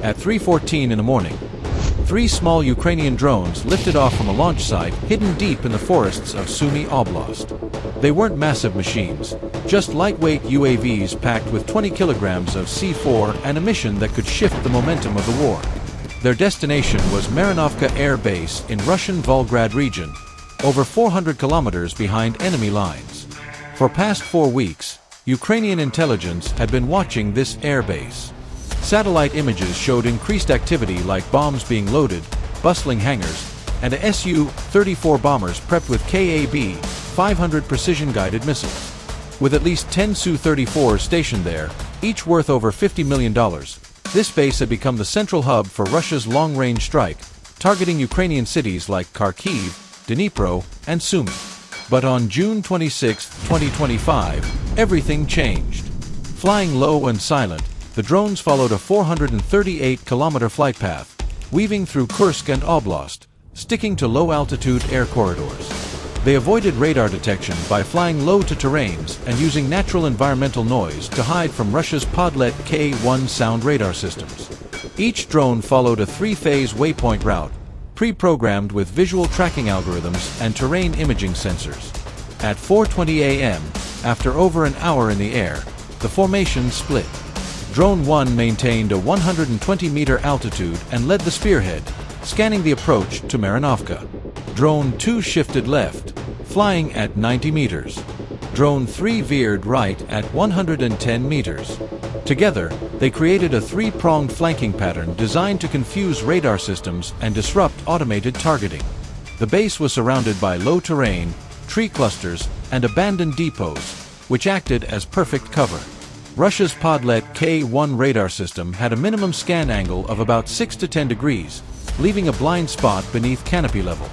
At 3:14 in the morning, 3 small Ukrainian drones lifted off from a launch site hidden deep in the forests of Sumy Oblast. They weren't massive machines, just lightweight UAVs packed with 20 kilograms of C4 and a mission that could shift the momentum of the war. Their destination was Marinovka Airbase in Russian Volgograd region, over 400 kilometers behind enemy lines. For past 4 weeks, Ukrainian intelligence had been watching this airbase. Satellite images showed increased activity like bombs being loaded, bustling hangars, and a Su-34 bombers prepped with KAB-500 precision-guided missiles. With at least 10 Su-34s stationed there, each worth over $50 million, this base had become the central hub for Russia's long-range strike, targeting Ukrainian cities like Kharkiv, Dnipro, and Sumy. But on June 26, 2025, everything changed. Flying low and silent, the drones followed a 438-kilometer flight path, weaving through Kursk and Oblast, sticking to low-altitude air corridors. They avoided radar detection by flying low to terrains and using natural environmental noise to hide from Russia's Podlet K-1 sound radar systems. Each drone followed a 3-phase waypoint route, pre-programmed with visual tracking algorithms and terrain imaging sensors. At 4:20 a.m., after over an hour in the air, the formation split. Drone 1 maintained a 120-meter altitude and led the spearhead, scanning the approach to Marinovka. Drone 2 shifted left, flying at 90 meters. Drone 3 veered right at 110 meters. Together, they created a 3-pronged flanking pattern designed to confuse radar systems and disrupt automated targeting. The base was surrounded by low terrain, tree clusters, and abandoned depots, which acted as perfect cover. Russia's Podlet K-1 radar system had a minimum scan angle of about 6 to 10 degrees, leaving a blind spot beneath canopy level.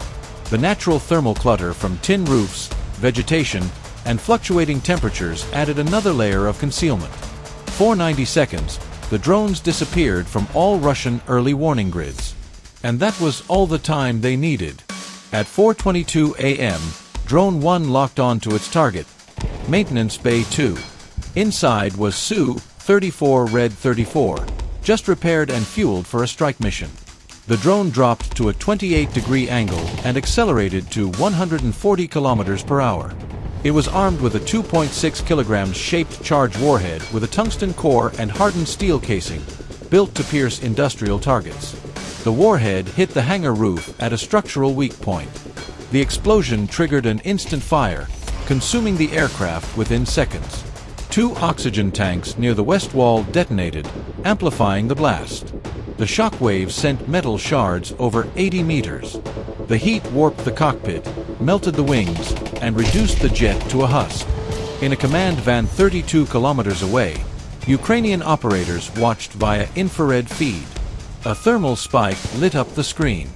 The natural thermal clutter from tin roofs, vegetation, and fluctuating temperatures added another layer of concealment. For 90 seconds, the drones disappeared from all Russian early warning grids. And that was all the time they needed. At 4:22 a.m., Drone 1 locked on to its target, Maintenance Bay 2. Inside was Su-34 Red 34, just repaired and fueled for a strike mission. The drone dropped to a 28-degree angle and accelerated to 140 kilometers per hour. It was armed with a 2.6 kilograms shaped charge warhead with a tungsten core and hardened steel casing, built to pierce industrial targets. The warhead hit the hangar roof at a structural weak point. The explosion triggered an instant fire, consuming the aircraft within seconds. 2 oxygen tanks near the west wall detonated, amplifying the blast. The shock waves sent metal shards over 80 meters. The heat warped the cockpit, melted the wings, and reduced the jet to a husk. In a command van 32 kilometers away, Ukrainian operators watched via infrared feed. A thermal spike lit up the screen.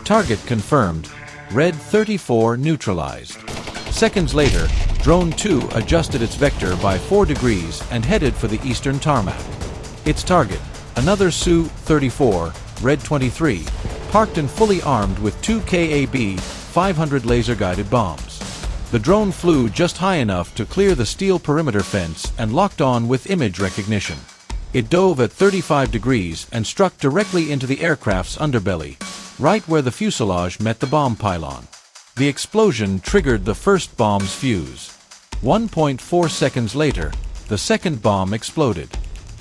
Target confirmed. Red 34 neutralized. Seconds later, Drone 2 adjusted its vector by 4 degrees and headed for the eastern tarmac. Its target, another Su-34, Red 23, parked and fully armed with 2 KAB-500 laser-guided bombs. The drone flew just high enough to clear the steel perimeter fence and locked on with image recognition. It dove at 35 degrees and struck directly into the aircraft's underbelly, right where the fuselage met the bomb pylon. The explosion triggered the first bomb's fuse. 1.4 seconds later, the second bomb exploded.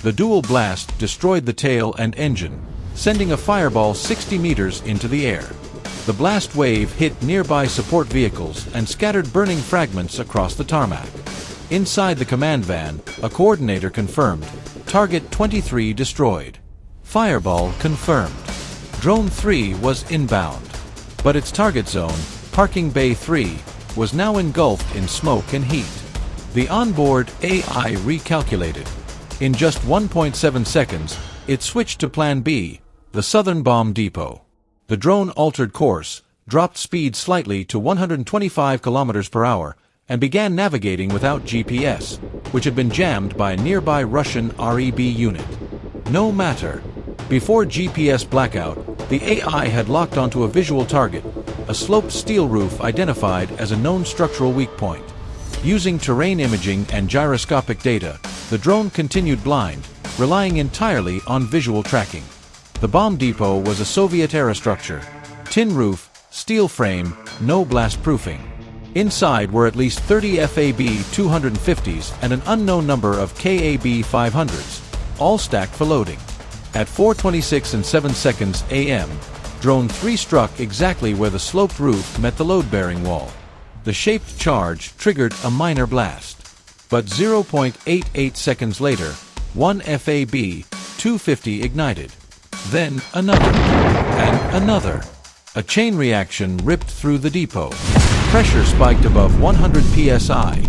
The dual blast destroyed the tail and engine, sending a fireball 60 meters into the air. The blast wave hit nearby support vehicles and scattered burning fragments across the tarmac. Inside the command van, a coordinator confirmed, Target 23 destroyed. Fireball confirmed. Drone 3 was inbound. But its target zone, Parking Bay 3, was now engulfed in smoke and heat. The onboard AI recalculated. In just 1.7 seconds, it switched to Plan B, the southern bomb depot. The drone altered course, dropped speed slightly to 125 kilometers per hour, and began navigating without GPS, which had been jammed by a nearby Russian REB unit. No matter. Before GPS blackout, the AI had locked onto a visual target, a sloped steel roof identified as a known structural weak point. Using terrain imaging and gyroscopic data, the drone continued blind, relying entirely on visual tracking. The bomb depot was a Soviet era structure. Tin roof, steel frame, no blast proofing. Inside were at least 30 FAB-250s and an unknown number of KAB-500s, all stacked for loading. At 4:26 and 7 seconds a.m., Drone 3 struck exactly where the sloped roof met the load-bearing wall. The shaped charge triggered a minor blast. But 0.88 seconds later, one FAB-250 ignited. Then another, and another. A chain reaction ripped through the depot. Pressure spiked above 100 psi,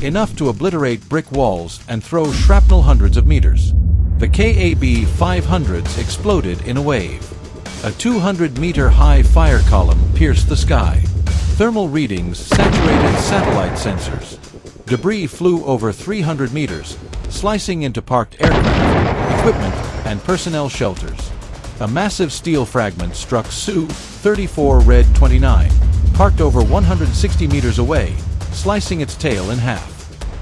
enough to obliterate brick walls and throw shrapnel hundreds of meters. The KAB-500s exploded in a wave. A 200-meter-high fire column pierced the sky. Thermal readings saturated satellite sensors. Debris flew over 300 meters, slicing into parked aircraft, equipment, and personnel shelters. A massive steel fragment struck Su-34 Red 29, parked over 160 meters away, slicing its tail in half.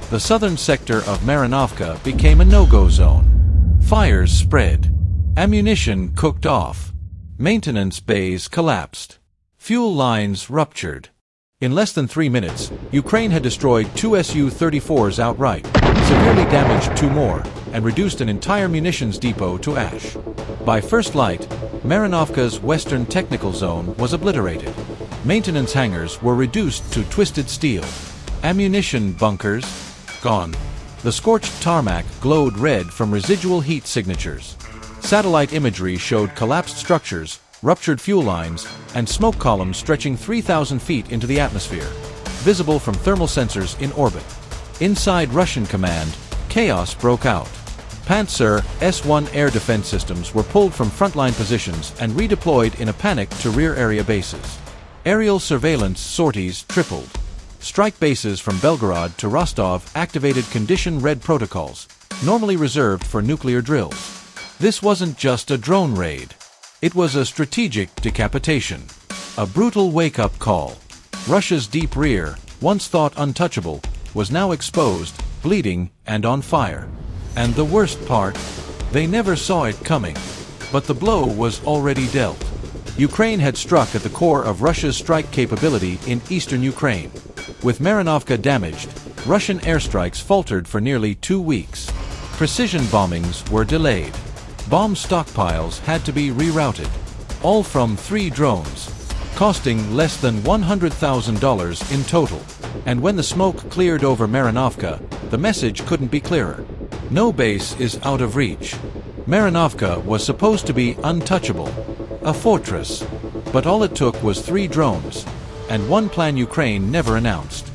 The southern sector of Marinovka became a no-go zone. Fires spread. Ammunition cooked off. Maintenance bays collapsed. Fuel lines ruptured. In less than 3 minutes, Ukraine had destroyed 2 Su-34s outright, severely damaged 2 more, and reduced an entire munitions depot to ash. By first light, Marinovka's western technical zone was obliterated. Maintenance hangars were reduced to twisted steel. Ammunition bunkers, gone. The scorched tarmac glowed red from residual heat signatures. Satellite imagery showed collapsed structures, ruptured fuel lines, and smoke columns stretching 3,000 feet into the atmosphere, visible from thermal sensors in orbit. Inside Russian command, chaos broke out. Pantsir S-1 air defense systems were pulled from frontline positions and redeployed in a panic to rear area bases. Aerial surveillance sorties tripled. Strike bases from Volgograd to Rostov activated condition red protocols, normally reserved for nuclear drills. This wasn't just a drone raid. It was a strategic decapitation. A brutal wake-up call. Russia's deep rear, once thought untouchable, was now exposed, bleeding, and on fire. And the worst part? They never saw it coming. But the blow was already dealt. Ukraine had struck at the core of Russia's strike capability in eastern Ukraine. With Marinovka damaged, Russian airstrikes faltered for nearly 2 weeks. Precision bombings were delayed. Bomb stockpiles had to be rerouted. All from 3 drones, costing less than $100,000 in total. And when the smoke cleared over Marinovka, the message couldn't be clearer. No base is out of reach. Marinovka was supposed to be untouchable, a fortress. But all it took was 3 drones, and one plan Ukraine never announced.